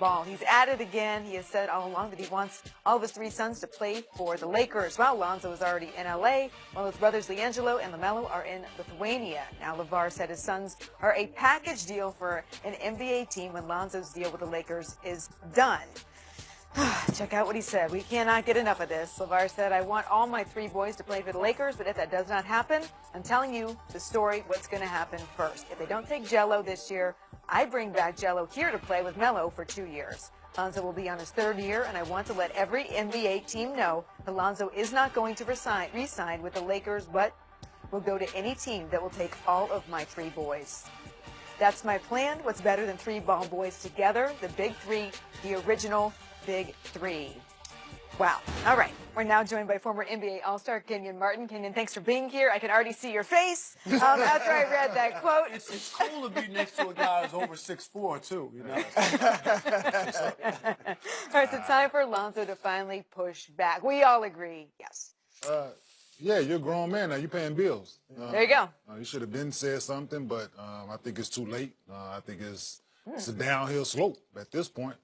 ball. He's at it again. He has said all along that he wants all of his 3 sons to play for the Lakers. Well, Lonzo is already in L.A., while his brothers LiAngelo and LaMelo are in Lithuania. Now, Lavar said his sons are a package deal for an NBA team when Lonzo's deal with the Lakers is done. Check out what he said. We cannot get enough of this. Lavar said, I want all my 3 boys to play for the Lakers, but if that does not happen, I'm telling you the story, what's going to happen first. If they don't take Jello this year, I bring back Jello here to play with Melo for 2 years. Lonzo will be on his 3rd year, and I want to let every NBA team know that Lonzo is not going to re-sign with the Lakers, but will go to any team that will take all of my 3 boys. That's my plan. What's better than 3 ball boys together? The Big 3, the original Big 3. Wow. All right. We're now joined by former NBA All-Star KenYon Martin. KenYon, thanks for being here. I can already see your face after I read that quote. It's cool to be next to a guy who's over 6'4", too, you know. All right, so time for Lonzo to finally push back. We all agree, yes. Yeah, you're a grown man now. You're paying bills. There you go. You should have been said something, but I think it's too late. I think it's a downhill slope at this point.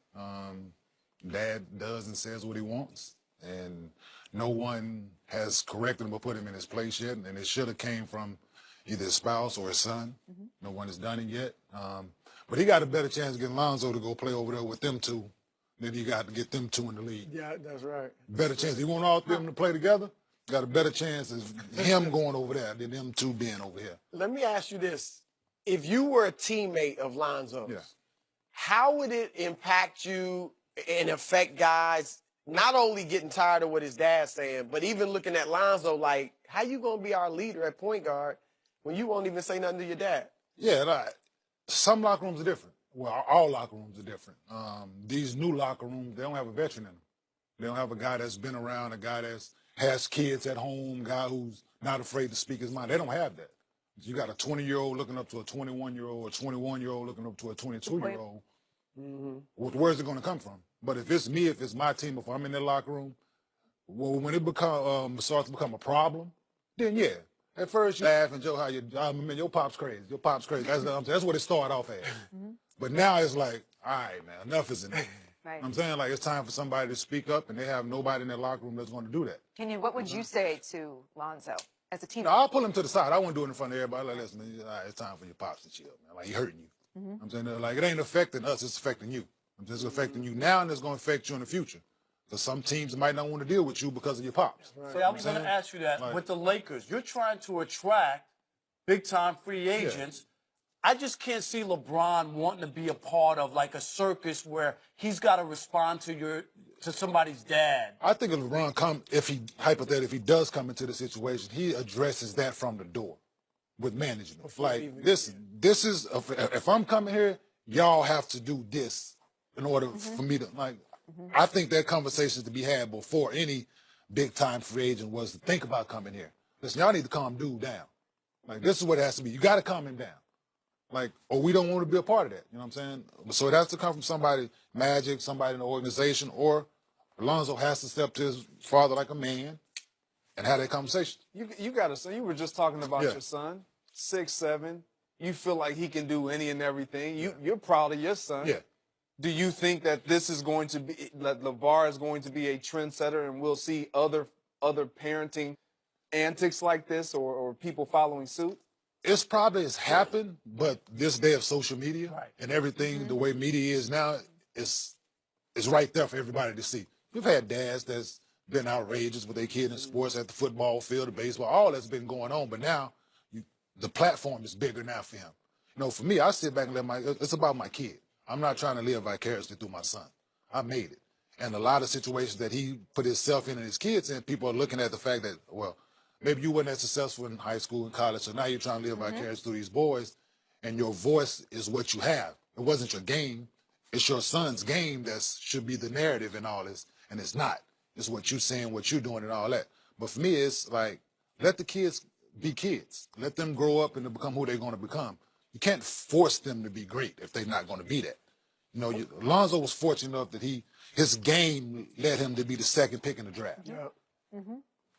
Dad does and says what he wants, and no one has corrected him or put him in his place yet, and it should have came from either his spouse or his son. No one has done it yet. But he got a better chance of getting Lonzo to go play over there with them 2 than he got to get them 2 in the league. Yeah, that's right. Better chance. He want all 3 of them to play together. Got a better chance of him going over there than them 2 being over here. Let me ask you this. If you were a teammate of Lonzo's, how would it impact you and affect guys not only getting tired of what his dad's saying, but even looking at Lonzo like, how you going to be our leader at point guard when you won't even say nothing to your dad? Yeah, some locker rooms are different. Well, all locker rooms are different. These new locker rooms, they don't have a veteran in them. They don't have a guy that's been around, a guy that has kids at home, a guy who's not afraid to speak his mind. They don't have that. You got a 20-year-old looking up to a 21-year-old, a 21-year-old looking up to a 22-year-old. Where's it going to come from? But if it's me, if it's my team, if I'm in that locker room, well, when it starts to become a problem, then yeah. At first you laugh and joke how your pop's crazy. Your pop's crazy. That's what it started off as. But now it's like, all right, man, enough is enough. Right. I'm saying, like, it's time for somebody to speak up, and they have nobody in their locker room that's going to do that. KenYon, what would you say to Lonzo as a teammate? No, I'll pull him to the side. I wouldn't do it in front of everybody. Like, listen, all right, it's time for your pops to chill, man. Like, he hurting you. I'm saying, like, it ain't affecting us, it's affecting you. It's affecting you now, and it's going to affect you in the future. Because some teams might not want to deal with you because of your pops. Right. See, I was going to ask you that. Like, with the Lakers, you're trying to attract big-time free agents. I just can't see LeBron wanting to be a part of, like, a circus where he's got to respond to somebody's dad. I think if LeBron if he does come into the situation, he addresses that from the door with management. Like, this is, if I'm coming here, y'all have to do this in order for me to, like, I think that conversation is to be had before any big-time free agent was to think about coming here. Listen, y'all need to calm dude down. Like, this is what it has to be. You got to calm him down. Like, or we don't want to be a part of that. You know what I'm saying? So it has to come from somebody, Magic, somebody in the organization, or Lonzo has to step to his father like a man and have that conversation. You got to say, you were just talking about your son, 6'7". You feel like he can do any and everything. You're proud of your son. Yeah. Do you think that this is going to be, that Lavar is going to be a trendsetter and we'll see other parenting antics like this or people following suit? It's probably has happened, but this day of social media and everything, the way media is now, is right there for everybody to see. We've had dads that's been outrageous with their kid in sports at the football field, the baseball, all that's been going on. But now the platform is bigger now for him. You know, for me, I sit back and it's about my kid. I'm not trying to live vicariously through my son. I made it. And a lot of situations that he put himself in and his kids in, people are looking at the fact that, well, maybe you weren't as successful in high school and college, so now you're trying to live vicariously through these boys, and your voice is what you have. It wasn't your game. It's your son's game that should be the narrative in all this, and it's not. It's what you're saying, what you're doing, and all that. But for me, it's like, let the kids be kids. Let them grow up and become who they're going to become. You can't force them to be great if they're not going to be that. You know, Lonzo was fortunate enough that his game led him to be the second pick in the draft. Yeah.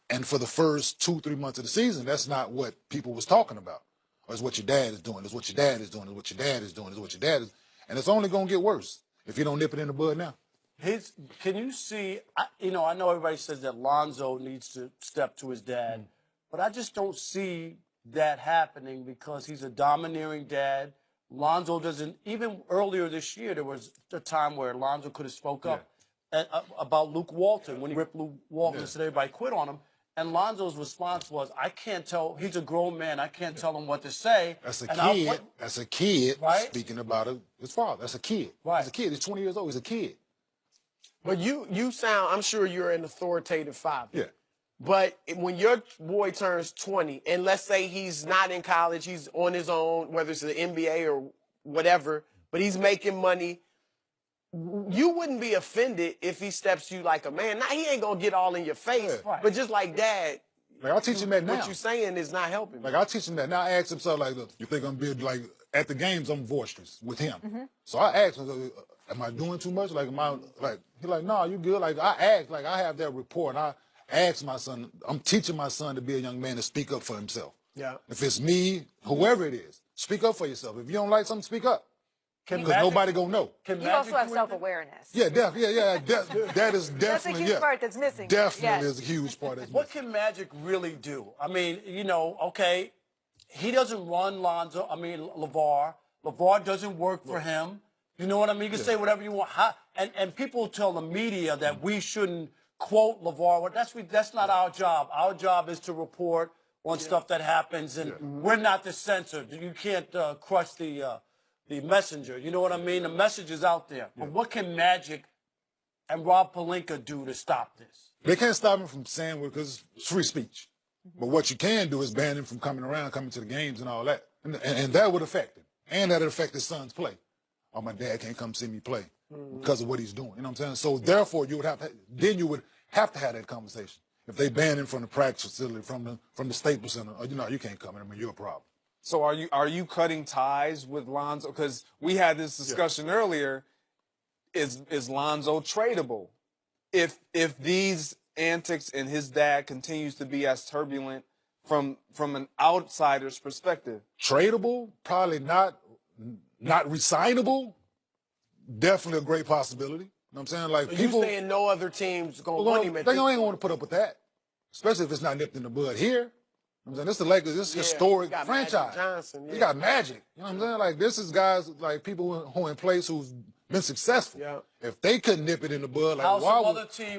And for the first 2-3 months of the season, that's not what people was talking about. Or it's what your dad is doing, it's what your dad is doing, it's what your dad is doing, it's what your dad is. And it's only going to get worse. if he don't nip it in the bud now. Can you see, I know everybody says that Lonzo needs to step to his dad, but I just don't see that happening because he's a domineering dad. Lonzo doesn't, even earlier this year, there was a time where Lonzo could have spoke up about Luke Walton when he ripped Luke Walton and said everybody quit on him. And Lonzo's response was, I can't tell, he's a grown man, I can't tell him what to say. That's a kid right? Speaking about his father. That's a kid. Right. He's a kid. He's 20 years old. He's a kid. But you sound, I'm sure you're an authoritative father. Yeah. But when your boy turns 20, and let's say he's not in college, he's on his own, whether it's the NBA or whatever, but he's making money, you wouldn't be offended if he steps to you like a man. Now, he ain't going to get all in your face, but just like Dad, like, I'll teach him that now. What you're saying is not helping. Like, I'll teach him that. Now, I ask him, so, like, look, you think I'm being, like, at the games, I'm boisterous with him. So I ask him, am I doing too much? Like, am I, like, he's like, no, you good. Like, I ask, like, I have that report. I ask my son, I'm teaching my son to be a young man to speak up for himself. Yeah. If it's me, whoever it is, speak up for yourself. If you don't like something, speak up. Because nobody gonna know. You also have self-awareness. Yeah, that is definitely, that's a huge part that's missing. Definitely is a huge part that's missing. What can Magic really do? I mean, okay, he doesn't run Lavar. Lavar doesn't work for him. You know what I mean? You can say whatever you want. And people tell the media that we shouldn't quote Lavar. That's not our job. Our job is to report on stuff that happens, and we're not the censor. You can't crush the messenger. You know what I mean? The message is out there. But what can Magic and Rob Pelinka do to stop this? They can't stop him from saying it because it's free speech. But what you can do is ban him from coming to the games and all that. And that would affect him. And that would affect his son's play. Oh, my dad can't come see me play because of what he's doing. You know what I'm saying? So therefore, you would have to have that conversation. If they ban him from the practice facility, from the Staples Center, you can't come in. I mean, you're a problem. So are you cutting ties with Lonzo? Because we had this discussion earlier. Is Lonzo tradable? If these antics and his dad continues to be as turbulent from an outsider's perspective? Tradable, probably not resignable. Definitely a great possibility. You know what I'm saying? Like, people saying no other team's gonna want him. They ain't gonna put up with that, especially if it's not nipped in the bud here. You know what I'm saying? This is the Lakers. This is historic franchise. Johnson, You got Magic. You know what I'm saying? Like, this is guys, like, people who are in place who's been successful. Yeah. If they couldn't nip it in the bud, like,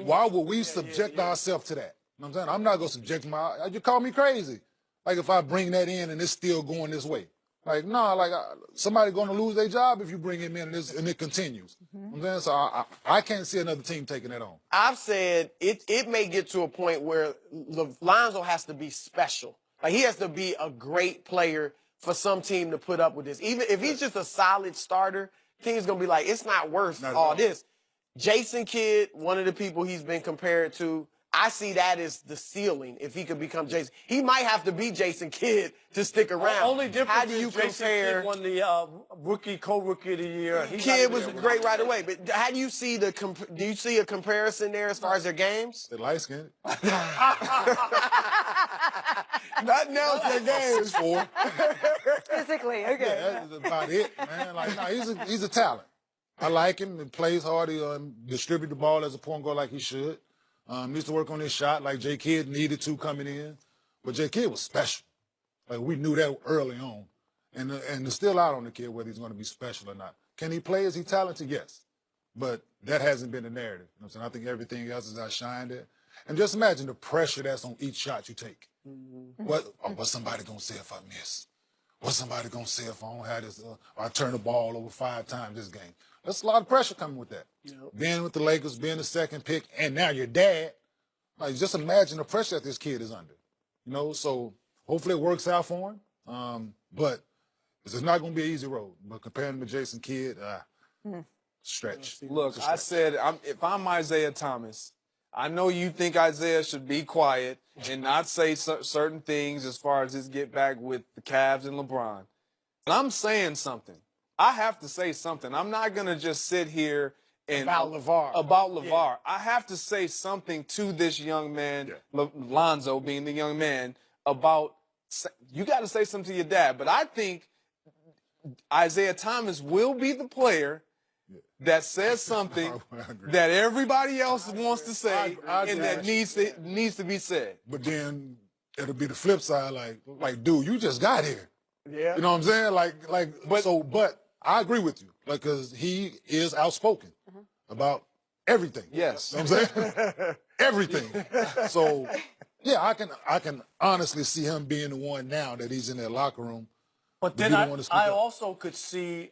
why would we subject ourselves to that? You know what I'm saying? I'm not gonna subject you call me crazy. Like, if I bring that in and it's still going this way. Like, no, like, somebody going to lose their job if you bring him in and it continues. You know what I'm saying? So I can't see another team taking that on. I've said it may get to a point where Lonzo has to be special. Like, he has to be a great player for some team to put up with this. Even if he's just a solid starter, team's going to be like, it's not worth all this. Jason Kidd, one of the people he's been compared to, I see that as the ceiling if he could become Jason. He might have to be Jason Kidd to stick around. Only difference How do you is Jason Kidd won the co-rookie of the year. Kidd was great right away, but how do you see do you see a comparison there as far as their games? They're light-skinned. Nothing else their games. 4. Physically, okay. Yeah, that's about it, man. Like, no, he's a talent. I like him. He plays hard. He distributes the ball as a point guard like he should. Needs to work on his shot like J. Kidd needed to coming in. But J. Kidd was special. Like, we knew that early on. And it's still out on the kid whether he's going to be special or not. Can he play? Is he talented? Yes. But that hasn't been the narrative. You know what I'm saying? I think everything else is outshined it. And just imagine the pressure that's on each shot you take. What's somebody going to say if I miss? What's somebody going to say if I don't have this? Or I turn the ball over 5 times this game? That's a lot of pressure coming with that. Yep. Being with the Lakers, being the second pick, and now your dad. Like, just imagine the pressure that this kid is under. You know, so hopefully it works out for him. But it's not going to be an easy road. But comparing him to Jason Kidd, stretch. Look, I said, if I'm Isaiah Thomas, I know you think Isaiah should be quiet and not say certain things as far as his get back with the Cavs and LeBron. But I'm saying something. I have to say something. I'm not going to just sit here and about LeVar. Yeah. I have to say something to this young man, Lonzo being the young man, about you got to say something to your dad. But I think Isaiah Thomas will be the player that says something that everybody else wants to say I and that needs to be said. But then it'll be the flip side, like, dude, you just got here. Yeah. You know what I'm saying? But I agree with you, like, because he is outspoken about everything. Yes. You know what I'm saying? Everything. So, yeah, I can honestly see him being the one now that he's in that locker room. But then I also could see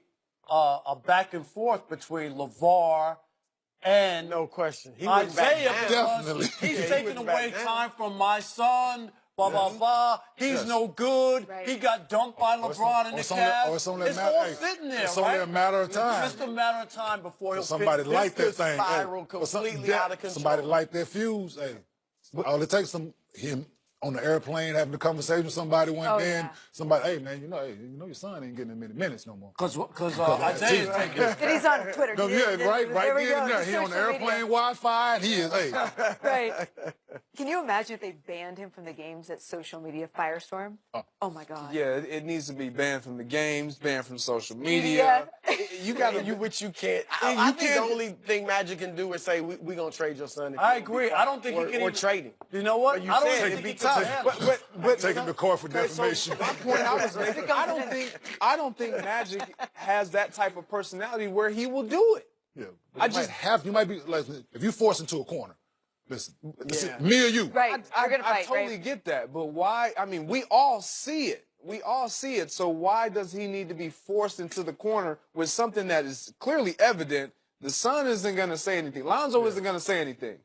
a back and forth between Lavar and No question. He Isaiah, because Definitely. he's Yeah, he taking wouldn't away back down. time from my son. Blah blah blah. He's no good. Right. He got dumped by LeBron in the Cavs. It's all sitting there, It's right? only a matter of time. It's just a matter of time before he'll Somebody light that thing. spiral completely out of control. Somebody light their fuse. Hey, all it takes him on the airplane having a conversation with somebody one day. And somebody, hey man, you know your son ain't getting many minutes no more. Because Isaiah's taking. And he's on Twitter. No, yeah, right there. He on the social airplane media. Wi-Fi, and he is. Hey, Right. Can you imagine if they banned him from the games at social media firestorm? Oh my God. Yeah, it needs to be banned from the games, banned from social media. You gotta, which you can't. I think the only thing Magic can do is say, we gonna trade your son. I agree. I don't think he can or even trade him. You know what? You I don't said think it'd be he can tough. But take him to court for defamation. So my point I was making, I don't think Magic has that type of personality where he will do it. Yeah, you might be like, if you force into a corner. Listen, me or you. Right. We're gonna I fight. totally get that, but why? I mean, we all see it. We all see it. So why does he need to be forced into the corner with something that is clearly evident? The son isn't going to say anything. Lonzo isn't going to say anything.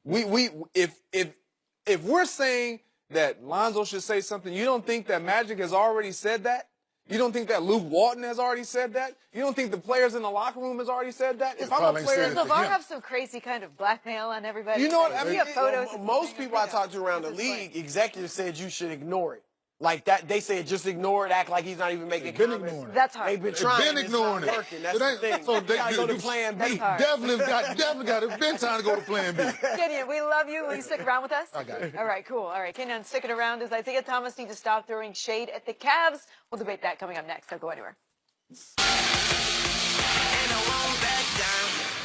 If we're saying that Lonzo should say something, you don't think that Magic has already said that? You don't think that Luke Walton has already said that? You don't think the players in the locker room has already said that? If I'm a player, Does LeVar have some crazy kind of blackmail on everybody? You know what I Does he mean? have photos? Most people I talked to around the league, executives said you should ignore it. Like that, they said just ignore it, act like he's not even making comments. Ignoring it. That's hard. They've been trying. Been ignoring it's not it. working. That's the thing. So they gotta go to plan B. That's hard. Definitely got it. Been time to go to plan B. KenYon, we love you. Will you stick around with us? I got it. All right, cool. All right, KenYon, sticking around. Does Isaiah Thomas need to stop throwing shade at the Cavs? We'll debate that coming up next. Don't go anywhere. And I won't back down.